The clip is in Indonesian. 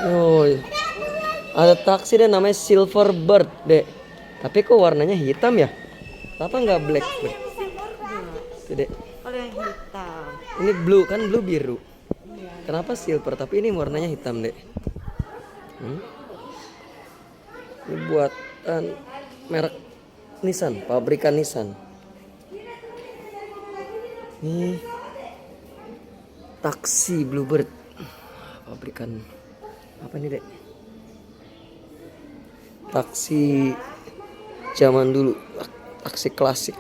Oh, ada taksi deh namanya Silver Bird dek. Tapi kok warnanya hitam ya? Kenapa nggak Blackbird? Tuh dek. Kalau yang hitam. Ini blue kan, blue biru. Iya. Kenapa silver tapi ini warnanya hitam dek? Ini buatan merek Nissan, pabrikan Nissan. Nih taksi Bluebird, pabrikan apa nih dek? Taksi zaman dulu, taksi klasik.